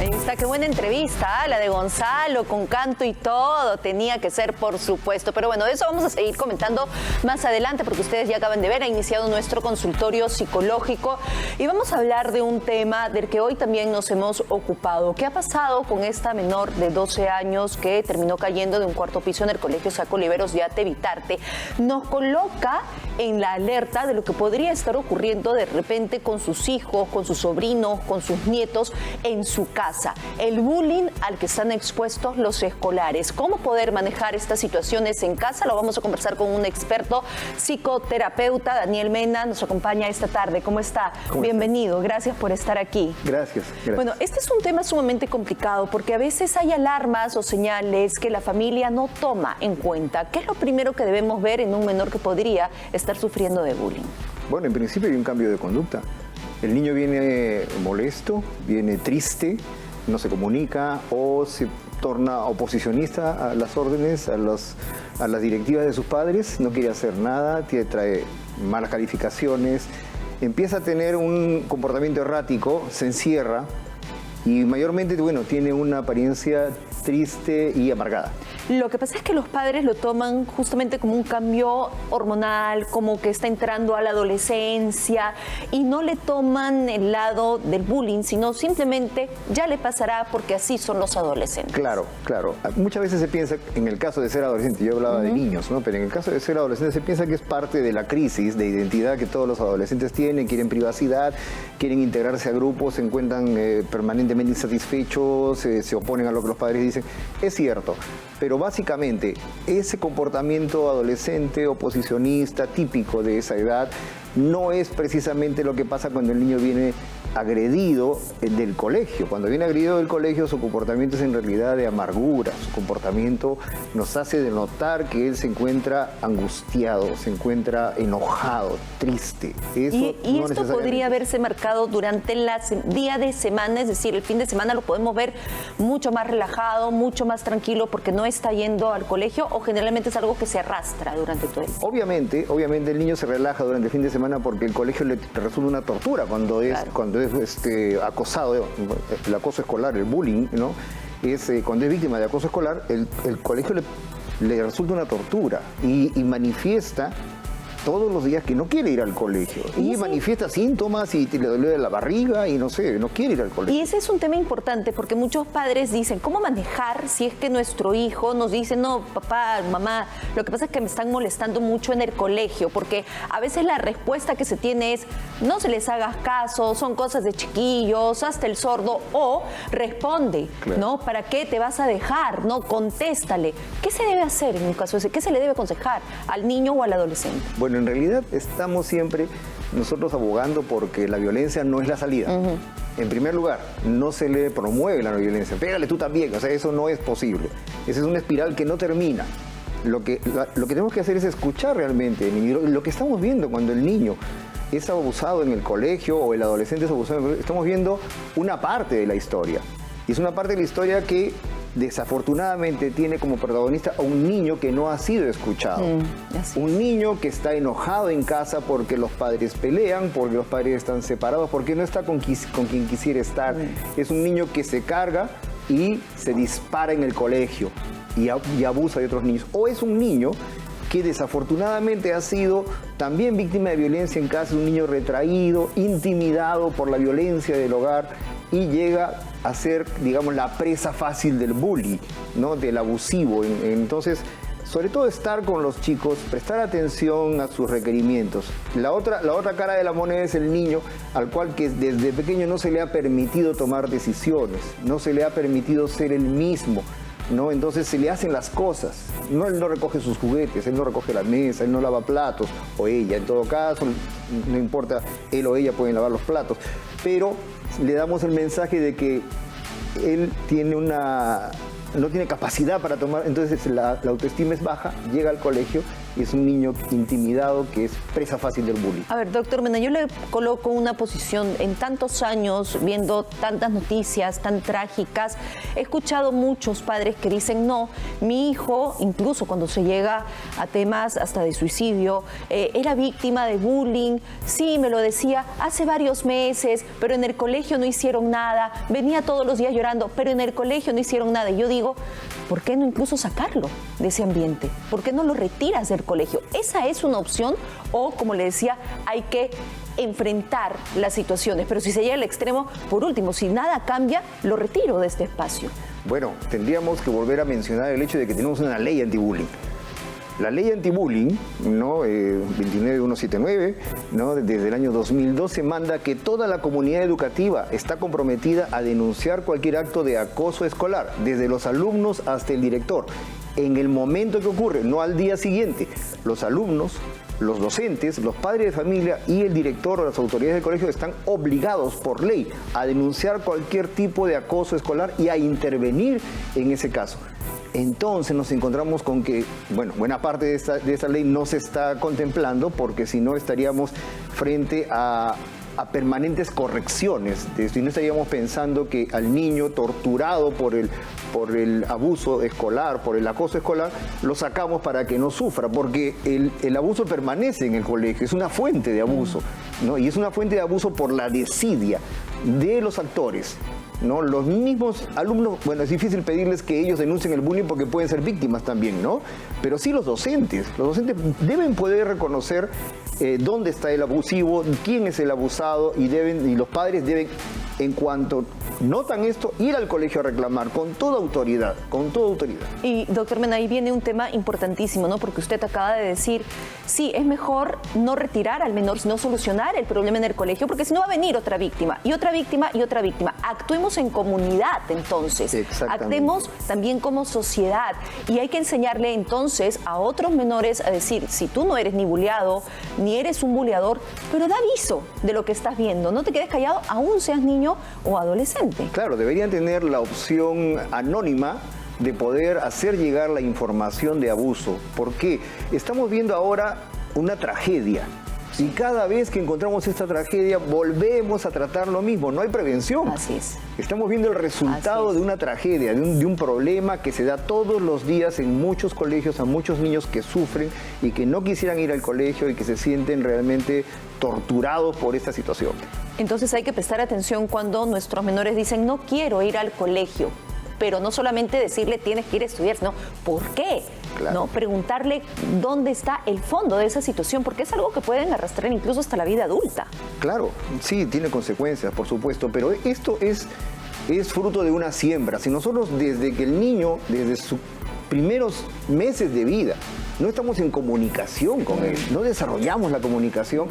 Ahí está, qué buena entrevista, la de Gonzalo, con canto y todo, tenía que ser, por supuesto. Pero bueno, de eso vamos a seguir comentando más adelante, porque ustedes ya acaban de ver, ha iniciado nuestro consultorio psicológico y vamos a hablar de un tema del que hoy también nos hemos ocupado. ¿Qué ha pasado con esta menor de 12 años que terminó cayendo de un cuarto piso en el Colegio Saco Oliveros de Atevitarte? Nos coloca en la alerta de lo que podría estar ocurriendo de repente con sus hijos, con sus sobrinos, con sus nietos en su casa. El bullying al que están expuestos los escolares. ¿Cómo poder manejar estas situaciones en casa? Lo vamos a conversar con un experto psicoterapeuta, Daniel Mena, nos acompaña esta tarde. ¿Cómo está? Bienvenido, gracias por estar aquí. Gracias. Bueno, este es un tema sumamente complicado porque a veces hay alarmas o señales que la familia no toma en cuenta. ¿Qué es lo primero que debemos ver en un menor que podría estar sufriendo de bullying? Bueno, en principio hay un cambio de conducta. El niño viene molesto, viene triste, no se comunica o se torna oposicionista a las órdenes, a las directivas de sus padres, no quiere hacer nada, trae malas calificaciones, empieza a tener un comportamiento errático, se encierra y mayormente, bueno, tiene una apariencia triste y amargada. Lo que pasa es que los padres lo toman justamente como un cambio hormonal, como que está entrando a la adolescencia y no le toman el lado del bullying, sino simplemente ya le pasará porque así son los adolescentes. Claro, claro. Muchas veces se piensa, en el caso de ser adolescente, yo hablaba de niños, ¿no? Pero en el caso de ser adolescente se piensa que es parte de la crisis de identidad que todos los adolescentes tienen, quieren privacidad, quieren integrarse a grupos, se encuentran permanentemente insatisfechos, se oponen a lo que los padres dicen. Es cierto, pero básicamente ese comportamiento adolescente, oposicionista, típico de esa edad, no es precisamente lo que pasa cuando el niño viene agredido del colegio. Cuando viene agredido del colegio, su comportamiento es en realidad de amargura. Su comportamiento nos hace denotar que él se encuentra angustiado, se encuentra enojado, triste. Eso y esto podría verse marcado durante el día de semana, es decir, el fin de semana lo podemos ver mucho más relajado, mucho más tranquilo porque no está yendo al colegio, o generalmente es algo que se arrastra durante todo el día. Obviamente el niño se relaja durante el fin de semana porque el colegio le resulta una tortura cuando es acosado, el acoso escolar, el bullying, ¿no? Cuando es víctima de acoso escolar, el colegio le resulta una tortura y manifiesta todos los días que no quiere ir al colegio y manifiesta síntomas y le duele la barriga y no sé, no quiere ir al colegio. Y ese es un tema importante porque muchos padres dicen, ¿cómo manejar si es que nuestro hijo nos dice, no, papá, mamá, lo que pasa es que me están molestando mucho en el colegio? Porque a veces la respuesta que se tiene es, no se les hagas caso, son cosas de chiquillos, hasta el sordo, o responde, claro, ¿no? ¿Para qué te vas a dejar? No, contéstale. ¿Qué se debe hacer en un caso ese? ¿Qué se le debe aconsejar al niño o al adolescente? Bueno, en realidad estamos siempre nosotros abogando porque la violencia no es la salida. En primer lugar, no se le promueve la no violencia. Pégale tú también, o sea, eso no es posible. Esa es una espiral que no termina. Lo que tenemos que hacer es escuchar realmente. Lo que estamos viendo cuando el niño es abusado en el colegio o el adolescente es abusado en el colegio, estamos viendo una parte de la historia. Y es una parte de la historia que desafortunadamente tiene como protagonista a un niño que no ha sido escuchado. Un niño que está enojado en casa porque los padres pelean, porque los padres están separados, porque no está con quien quisiera estar. Es un niño que se carga y se dispara en el colegio y abusa de otros niños. O es un niño que desafortunadamente ha sido también víctima de violencia en casa, un niño retraído, intimidado por la violencia del hogar y llega a ser, digamos, la presa fácil del bully, ¿no? Del abusivo. Entonces, sobre todo estar con los chicos, prestar atención a sus requerimientos. La otra cara de la moneda es el niño al cual que desde pequeño no se le ha permitido tomar decisiones, no se le ha permitido ser él mismo, ¿no? Entonces se le hacen las cosas. No, él no recoge sus juguetes, él no recoge la mesa, él no lava platos, o ella, en todo caso, no importa, él o ella pueden lavar los platos, pero le damos el mensaje de que él no tiene capacidad para tomar, entonces la autoestima es baja, llega al colegio es un niño intimidado que es presa fácil del bullying. A ver, doctor Mena, yo le coloco una posición en tantos años, viendo tantas noticias tan trágicas, he escuchado muchos padres que dicen, no, mi hijo, incluso cuando se llega a temas hasta de suicidio, era víctima de bullying, sí, me lo decía hace varios meses, pero en el colegio no hicieron nada, venía todos los días llorando, pero en el colegio no hicieron nada. Y yo digo, ¿por qué no incluso sacarlo de ese ambiente? ¿Por qué no lo retiras del colegio? ¿Esa es una opción? O, como le decía, hay que enfrentar las situaciones. Pero si se llega al extremo, por último, si nada cambia, lo retiro de este espacio. Bueno, tendríamos que volver a mencionar el hecho de que tenemos una ley antibullying. La ley antibullying, ¿no? 29179, ¿no? Desde el año 2012 manda que toda la comunidad educativa está comprometida a denunciar cualquier acto de acoso escolar, desde los alumnos hasta el director. En el momento que ocurre, no al día siguiente, los alumnos, los docentes, los padres de familia y el director o las autoridades del colegio están obligados por ley a denunciar cualquier tipo de acoso escolar y a intervenir en ese caso. Entonces nos encontramos con que, bueno, buena parte de esta ley no se está contemplando porque si no estaríamos frente a permanentes correcciones de esto y no estaríamos pensando que al niño torturado por el abuso escolar, por el acoso escolar, lo sacamos para que no sufra, porque el abuso permanece en el colegio, es una fuente de abuso, ¿no? Y es una fuente de abuso por la desidia de los actores, ¿no? Los mismos alumnos, bueno, es difícil pedirles que ellos denuncien el bullying porque pueden ser víctimas también, ¿no? Pero sí los docentes deben poder reconocer dónde está el abusivo, quién es el abusado y los padres deben, en cuanto notan esto, ir al colegio a reclamar con toda autoridad, Y doctor Mena, ahí viene un tema importantísimo, ¿no? Porque usted acaba de decir, sí, es mejor no retirar al menor, sino solucionar el problema en el colegio, porque si no va a venir otra víctima, y otra víctima, y otra víctima. Actuemos en comunidad, entonces. Actuemos también como sociedad. Y hay que enseñarle entonces a otros menores a decir, si tú no eres ni bulleado, ni eres un bulleador, pero da aviso de lo que estás viendo. No te quedes callado, aún seas niño o adolescente. Claro, deberían tener la opción anónima de poder hacer llegar la información de abuso. Porque estamos viendo ahora una tragedia. Y cada vez que encontramos esta tragedia, volvemos a tratar lo mismo. No hay prevención. Así es. Estamos viendo el resultado de una tragedia, de un problema que se da todos los días en muchos colegios, a muchos niños que sufren y que no quisieran ir al colegio y que se sienten realmente torturados por esta situación. Entonces hay que prestar atención cuando nuestros menores dicen, no quiero ir al colegio. Pero no solamente decirle tienes que ir a estudiar, sino ¿por qué? Claro. ¿No? Preguntarle dónde está el fondo de esa situación, porque es algo que pueden arrastrar incluso hasta la vida adulta. Claro, sí, tiene consecuencias, por supuesto, pero esto es fruto de una siembra. Si nosotros desde que el niño, desde sus primeros meses de vida, no estamos en comunicación con él, no desarrollamos la comunicación,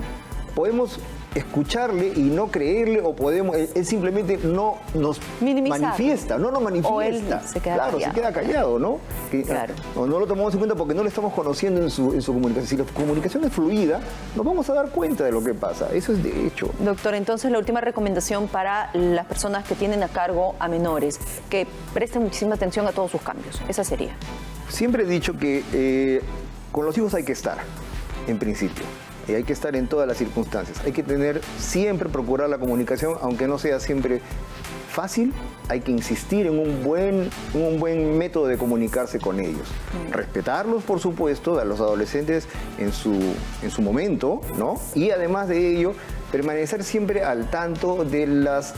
podemos escucharle y no creerle o podemos, él simplemente no nos manifiesta, no nos manifiesta. O él se queda callado. Se queda callado, ¿no? Claro. O no lo tomamos en cuenta porque no lo estamos conociendo en su comunicación. Si la comunicación es fluida, nos vamos a dar cuenta de lo que pasa. Eso es de hecho. Doctor, entonces la última recomendación para las personas que tienen a cargo a menores, que presten muchísima atención a todos sus cambios. Esa sería. Siempre he dicho que con los hijos hay que estar, en principio. Y hay que estar en todas las circunstancias. Hay que siempre procurar la comunicación, aunque no sea siempre fácil, hay que insistir en un buen método de comunicarse con ellos. Respetarlos, por supuesto, a los adolescentes en su momento, ¿no? Y además de ello, permanecer siempre al tanto de las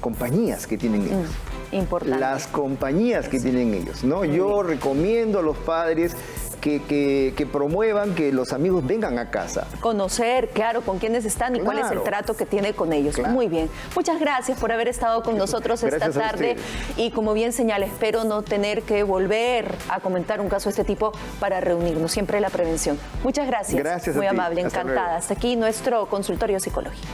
compañías que tienen ellos. Importante. Las compañías que tienen ellos, ¿no? Yo recomiendo a los padres que promuevan que los amigos vengan a casa. Conocer, claro, con quiénes están y cuál es el trato que tiene con ellos. Claro. Muy bien. Muchas gracias por haber estado con nosotros esta tarde. Y como bien señala, espero no tener que volver a comentar un caso de este tipo para reunirnos. Siempre la prevención. Muchas gracias. Gracias. Muy amable, encantada. Hasta aquí nuestro consultorio psicológico.